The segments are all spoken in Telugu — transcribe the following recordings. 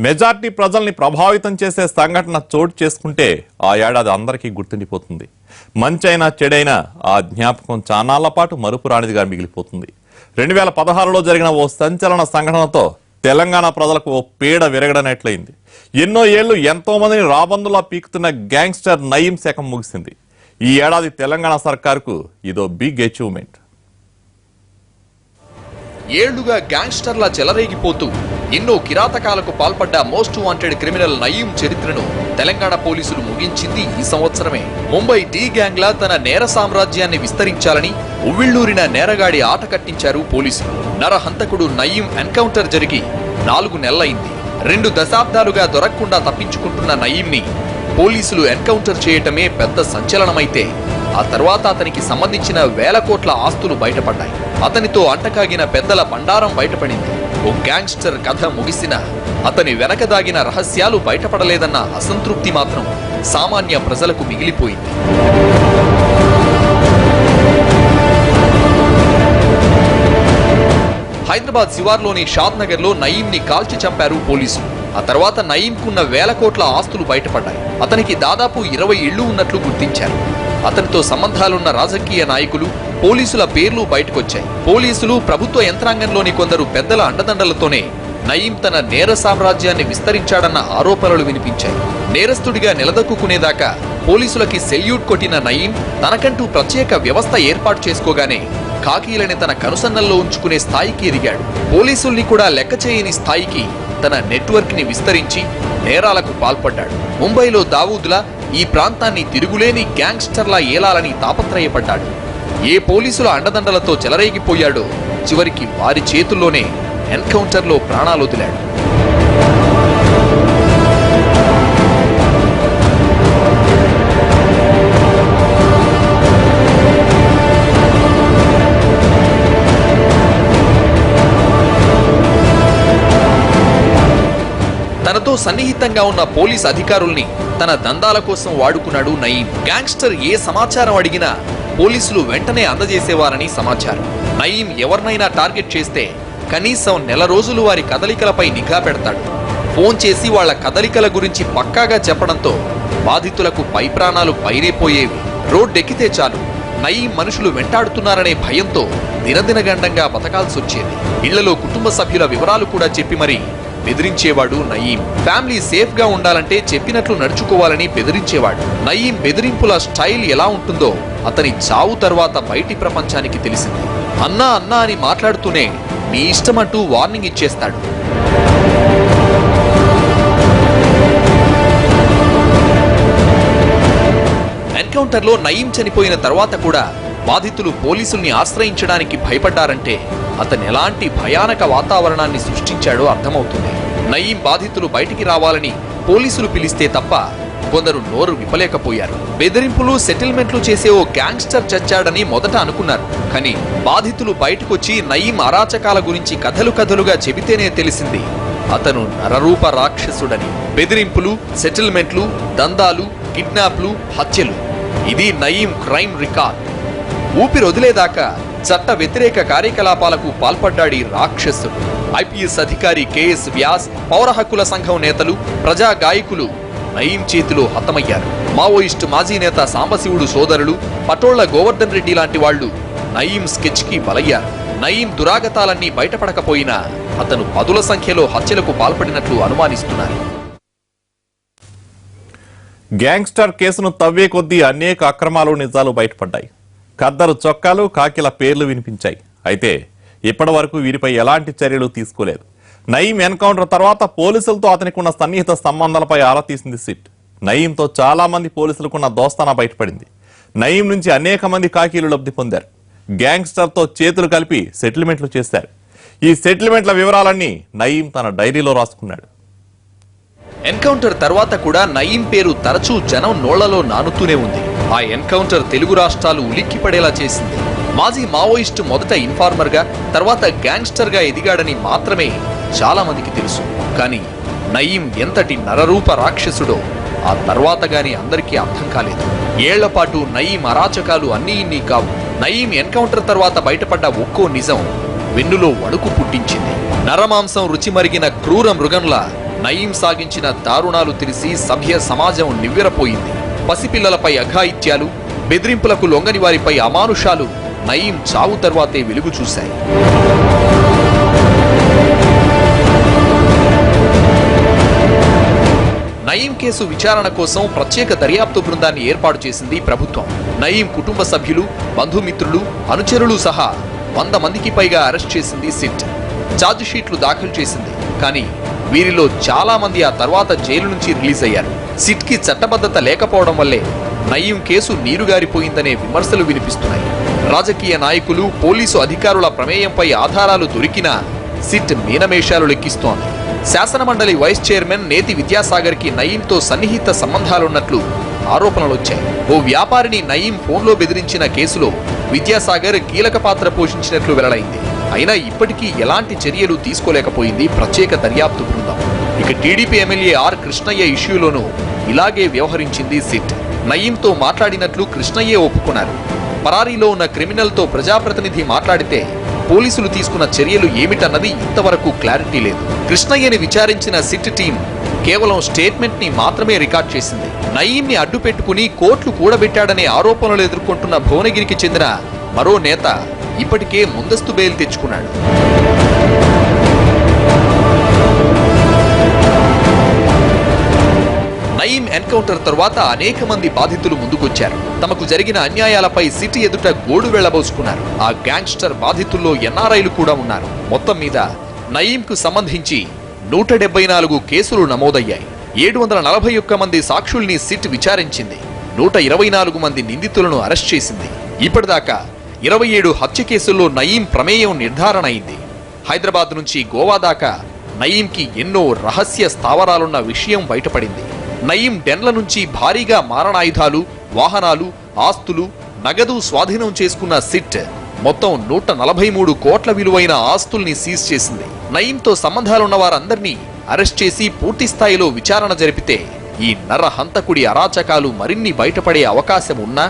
మెజార్టీ ప్రజల్ని ప్రభావితం చేసే సంఘటన చోటు చేసుకుంటే ఆ ఏడాది అందరికీ గుర్తుండిపోతుంది. మంచైనా చెడైనా ఆ జ్ఞాపకం చానాళ్ల పాటు మరుపురానిదిగా మిగిలిపోతుంది. 2016లో జరిగిన ఓ సంచలన సంఘటనతో తెలంగాణ ప్రజలకు ఓ పీడ విరగడనట్లయింది. ఎన్నో ఏళ్లు ఎంతో మందిని రాబందులా పీకుతున్న గ్యాంగ్స్టర్ నయీం శకం ముగిసింది. ఈ ఏడాది తెలంగాణ సర్కారుకు ఇదో బిగ్ అచీవ్మెంట్. ఏళ్లుగా గ్యాంగ్స్టర్లా చెలరేగిపోతూ ఎన్నో కిరాతకాలకు పాల్పడ్డ మోస్ట్ వాంటెడ్ క్రిమినల్ నయీం చరిత్రను తెలంగాణ పోలీసులు ముగించింది ఈ సంవత్సరమే. ముంబై టీ గ్యాంగ్ లా తన నేర సామ్రాజ్యాన్ని విస్తరించాలని ఉవ్విళ్లూరిన నేరగాడి ఆట కట్టించారు పోలీసులు. నరహంతకుడు నయీం ఎన్కౌంటర్ జరిగి 4 నెలలైంది. 2 దశాబ్దాలుగా దొరకకుండా తప్పించుకుంటున్న నయీంని పోలీసులు ఎన్కౌంటర్ చేయటమే పెద్ద సంచలనమైతే ఆ తర్వాత అతనికి సంబంధించిన వేల కోట్ల ఆస్తులు బయటపడ్డాయి. అతనితో అంటకాగిన పెద్దల బండారం బయటపడింది. ఓ గ్యాంగ్స్టర్ కథ ముగిసిన అతని వెనక దాగిన రహస్యాలు బయటపడలేదన్న అసంతృప్తి మాత్రం సామాన్య ప్రజలకు మిగిలిపోయింది. హైదరాబాద్ శివార్లోని షాద్ నగర్ లో నయీంని కాల్చి చంపారు పోలీసులు. ఆ తర్వాత నయీంకున్న వేల కోట్ల ఆస్తులు బయటపడ్డాయి. అతనికి దాదాపు 20 ఇళ్లు ఉన్నట్లు గుర్తించారు. అతనితో సంబంధాలున్న రాజకీయ నాయకులు, పోలీసుల పేర్లు బయటకొచ్చాయి. పోలీసులు, ప్రభుత్వ యంత్రాంగంలోని కొందరు పెద్దల అండదండలతోనే నయీం తన నేర సామ్రాజ్యాన్ని విస్తరించాడన్న ఆరోపణలు వినిపించాయి. నేరస్తుడిగా నిలదొక్కునేదాకా పోలీసులకి సెల్యూట్ కొట్టిన నయీం తనకంటూ ప్రత్యేక వ్యవస్థ ఏర్పాటు చేసుకోగానే ఖాకీలని తన కనుసన్నల్లో ఉంచుకునే స్థాయికి ఎదిగాడు. పోలీసుల్ని కూడా లెక్క చేయని స్థాయికి తన నెట్వర్క్ ని విస్తరించి నేరాలకు పాల్పడ్డాడు. ముంబైలో దావూద్లా ఈ ప్రాంతాన్ని తిరుగులేని గ్యాంగ్స్టర్లా ఏలాలని తాపత్రయపడ్డాడు. ఏ పోలీసుల అండదండలతో చెలరేగిపోయాడో చివరికి వారి చేతుల్లోనే ఎన్కౌంటర్లో ప్రాణాలొదిలాడు. తనతో సన్నిహితంగా ఉన్న పోలీస్ అధికారుల్ని తన దందాల కోసం వాడుకున్నాడు నయీం. గ్యాంగ్స్టర్ ఏ సమాచారం అడిగినా పోలీసులు వెంటనే అందజేసేవారని సమాచారం. నయీం ఎవరినైనా టార్గెట్ చేస్తే కనీసం 1 నెల రోజులు వారి కదలికలపై నిఘా పెడతాడు. ఫోన్ చేసి వాళ్ల కదలికల గురించి పక్కాగా చెప్పడంతో బాధితులకు పై ప్రాణాలు పైరేపోయేవి. రోడ్డెక్కితే చాలు నయీం మనుషులు వెంటాడుతున్నారనే భయంతో దినదినగండంగా బతకాల్సొచ్చేది. ఇళ్లలో కుటుంబ సభ్యుల వివరాలు కూడా చెప్పి మరీ బెదిరించేవాడు నయీం. ఫ్యామిలీ సేఫ్ గా ఉండాలంటే చెప్పినట్లు నడుచుకోవాలని బెదిరించేవాడు. నయీం బెదిరింపుల స్టైల్ ఎలా ఉంటుందో అతని చావు తర్వాత బయటి ప్రపంచానికి తెలిసింది. అన్నా అన్నా అని మాట్లాడుతూనే నీ ఇష్టమంటూ వార్నింగ్ ఇచ్చేస్తాడు. ఎన్కౌంటర్లో నయీం చనిపోయిన తర్వాత కూడా బాధితులు పోలీసుల్ని ఆశ్రయించడానికి భయపడ్డారంటే అతను ఎలాంటి భయానక వాతావరణాన్ని సృష్టించాడో అర్థమవుతుంది. నయీం బాధితులు బయటికి రావాలని పోలీసులు పిలిస్తే తప్ప కొందరు నోరు విప్పలేకపోయారు. బెదిరింపులు, సెటిల్మెంట్లు చేసే ఓ గ్యాంగ్స్టర్ చచ్చాడని మొదట అనుకున్నారు. కానీ బాధితులు బయటకొచ్చి నయీం అరాచకాల గురించి కథలుగా చెబితేనే తెలిసింది అతను నరరూప రాక్షసుడని. బెదిరింపులు, సెటిల్మెంట్లు, దందాలు, కిడ్నాప్లు, హత్యలు, ఇది నయీం క్రైమ్ రికార్డ్. ఊపిరొదిలేదాకా చట్ట వ్యతిరేక కార్యకలాపాలకు పాల్పడ్డాడి రాక్షసుడు. ఐపీఎస్ అధికారి కేఎస్ వ్యాస్, పౌర హక్కుల సంఘం నేతలు, ప్రజా గాయకులు నయీం చేతిలో హతమయ్యారు. మావోయిస్టు మాజీ నేత సాంబశివుడు సోదరులు, పటోళ్ల గోవర్ధన్ రెడ్డి లాంటి వాళ్లు నయీం స్కెచ్ కి బలయ్యారు. నయీం దురాగతాలన్నీ బయటపడకపోయినా అతను 10ల సంఖ్యలో హత్యలకు పాల్పడినట్లు అనుమానిస్తున్నారు. గ్యాంగ్స్టర్ కేసును తవ్వే కొద్దీ అనేక అక్రమాలు, నిజాలు బయటపడ్డాయి. ఖద్దరు చొక్కాలు, కాకిల పేర్లు వినిపించాయి. అయితే ఇప్పటి వరకు వీరిపై ఎలాంటి చర్యలు తీసుకోలేదు. నయీం ఎన్కౌంటర్ తర్వాత పోలీసులతో అతనికి ఉన్న సన్నిహిత సంబంధాలపై ఆరా తీసింది సిట్. నయీంతో చాలా మంది పోలీసులకున్న దోస్తానా బయటపడింది. నయీం నుంచి అనేక మంది కాకీలు లబ్ధి పొందారు. గ్యాంగ్స్టర్తో చేతులు కలిపి సెటిల్మెంట్లు చేశారు. ఈ సెటిల్మెంట్ల వివరాలన్నీ నయీం తన డైరీలో రాసుకున్నాడు. ఎన్కౌంటర్ తర్వాత కూడా నయీం పేరు తరచూ జనం నోళ్లలో నానుతూనే ఉంది. ఆ ఎన్కౌంటర్ తెలుగు రాష్ట్రాలు ఉలిక్కిపడేలా చేసింది. మాజీ మావోయిస్టు మొదట ఇన్ఫార్మర్ గా, తర్వాత గ్యాంగ్స్టర్ గా ఎదిగాడని మాత్రమే చాలా మందికి తెలుసు. కానీ నయీం ఎంతటి నరరూప రాక్షసుడో ఆ తర్వాత గాని అందరికీ అర్థం కాలేదు. ఏళ్లపాటు నయీం అరాచకాలు అన్నీ ఇన్ని కావు. నయీం ఎన్కౌంటర్ తర్వాత బయటపడ్డ ఒక్కో నిజం వెన్నులో వణుకు పుట్టించింది. నరమాంసం రుచి మరిగిన క్రూర మృగంలా నయీం సాగించిన దారుణాలు తెలిసి సభ్య సమాజం నివ్వెరపోయింది. పసిపిల్లలపై అఘాయిత్యాలు, బెదిరింపులకు లొంగని వారిపై అమానుషాలు నయీం చావు తర్వాతే వెలుగు చూశాయి. నయీం కేసు విచారణ కోసం ప్రత్యేక దర్యాప్తు బృందాన్ని ఏర్పాటు చేసింది ప్రభుత్వం. నయీం కుటుంబ సభ్యులు, బంధుమిత్రులు, అనుచరులు సహా 100 మందికి పైగా అరెస్ట్ చేసింది సిట్. ఛార్జ్ షీట్లు దాఖలు చేసింది. కానీ వీరిలో చాలా మంది ఆ తర్వాత జైలు నుంచి రిలీజ్ అయ్యారు. సిట్ కి చట్టబద్ధత లేకపోవడం వల్లే నయీం కేసు నీరుగారిపోయిందనే విమర్శలు వినిపిస్తున్నాయి. రాజకీయ నాయకులు, పోలీసు అధికారుల ప్రమేయంపై ఆధారాలు దొరికినా సిట్ మీనమేషాలు లెక్కిస్తోంది. శాసనమండలి వైస్ చైర్మన్ నేతి విద్యాసాగర్ కి నయీంతో సన్నిహిత సంబంధాలున్నట్లు ఆరోపణలొచ్చాయి. ఓ వ్యాపారిని నయీం ఫోన్లో బెదిరించిన కేసులో విద్యాసాగర్ కీలక పాత్ర పోషించినట్లు వెల్లడైంది. అయినా ఇప్పటికీ ఎలాంటి చర్యలు తీసుకోలేకపోయింది ప్రత్యేక దర్యాప్తు బృందం. ఇక టీడీపీ ఎమ్మెల్యే ఆర్ కృష్ణయ్య ఇష్యూలోనూ ఇలాగే వ్యవహరించింది సిట్. నయీంతో మాట్లాడినట్లు కృష్ణయ్యే ఒప్పుకున్నారు. పరారీలో ఉన్న క్రిమినల్తో ప్రజాప్రతినిధి మాట్లాడితే పోలీసులు తీసుకున్న చర్యలు ఏమిటన్నది ఇంతవరకు క్లారిటీ లేదు. కృష్ణయ్యని విచారించిన సిట్ టీం కేవలం స్టేట్మెంట్ ని మాత్రమే రికార్డ్ చేసింది. నయీంని అడ్డు పెట్టుకుని కోట్లు కూడబెట్టాడనే ఆరోపణలు ఎదుర్కొంటున్న భువనగిరికి చెందిన మరో నేత ఇప్పటికే ముందస్తు బెయిల్ తెచ్చుకున్నాడు. నయీం ఎన్కౌంటర్ తర్వాత అనేక మంది బాధితులు ముందుకొచ్చారు. తమకు జరిగిన అన్యాయాలపై సిటీ ఎదుట గోడు వెళ్లబోసుకున్నారు. ఆ గ్యాంగ్స్టర్ బాధితుల్లో ఎన్ఆర్ఐలు కూడా ఉన్నారు. మొత్తం మీద నయీంకు సంబంధించి 174 కేసులు నమోదయ్యాయి. 741 మంది సాక్షుల్ని సిట్ విచారించింది. 124 మంది నిందితులను అరెస్ట్ చేసింది. ఇప్పటిదాకా 27 హత్య కేసుల్లో నయీం ప్రమేయం నిర్ధారణ అయింది. హైదరాబాద్ నుంచి గోవా దాకా నయీంకి ఎన్నో రహస్య స్థావరాలున్న విషయం బయటపడింది. నయీం డెన్ల నుంచి భారీగా మారణాయుధాలు, వాహనాలు, ఆస్తులు, నగదు స్వాధీనం చేసుకున్న సిట్ మొత్తం 143 కోట్ల విలువైన ఆస్తుల్ని సీజ్ చేసింది. నయీంతో సంబంధాలున్న వారందరినీ అరెస్ట్ చేసి పూర్తి స్థాయిలో విచారణ జరిపితే ఈ నరహంతకుడి అరాచకాలు మరిన్ని బయటపడే అవకాశం ఉన్నా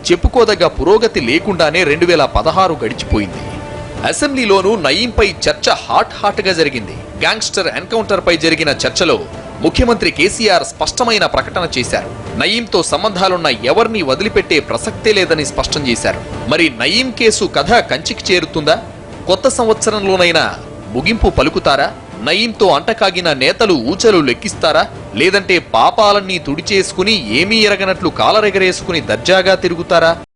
చెప్పుకోదగ్గ పురోగతి లేకుండానే 2016 గడిచిపోయింది. అసెంబ్లీలోనూ నయీంపై చర్చ హాట్ గా జరిగింది. గ్యాంగ్స్టర్ ఎన్కౌంటర్ పై జరిగిన చర్చలో ముఖ్యమంత్రి కేసీఆర్ స్పష్టమైన ప్రకటన చేశారు. నయీంతో సంబంధాలున్న ఎవరిని వదిలిపెట్టే ప్రసక్తే లేదని స్పష్టం చేశారు. మరి నయీం కేసు కథ కంచికి చేరుతుందా? కొత్త సంవత్సరంలోనైనా ముగింపు పలుకుతారా? నయీంతో అంటకాగిన నేతలు ఊచలు లెక్కిస్తారా? లేదంటే పాపాలన్నీ తుడిచేసుకుని ఏమీ ఎరగనట్లు కాలరెగరేసుకుని దర్జాగా తిరుగుతారా?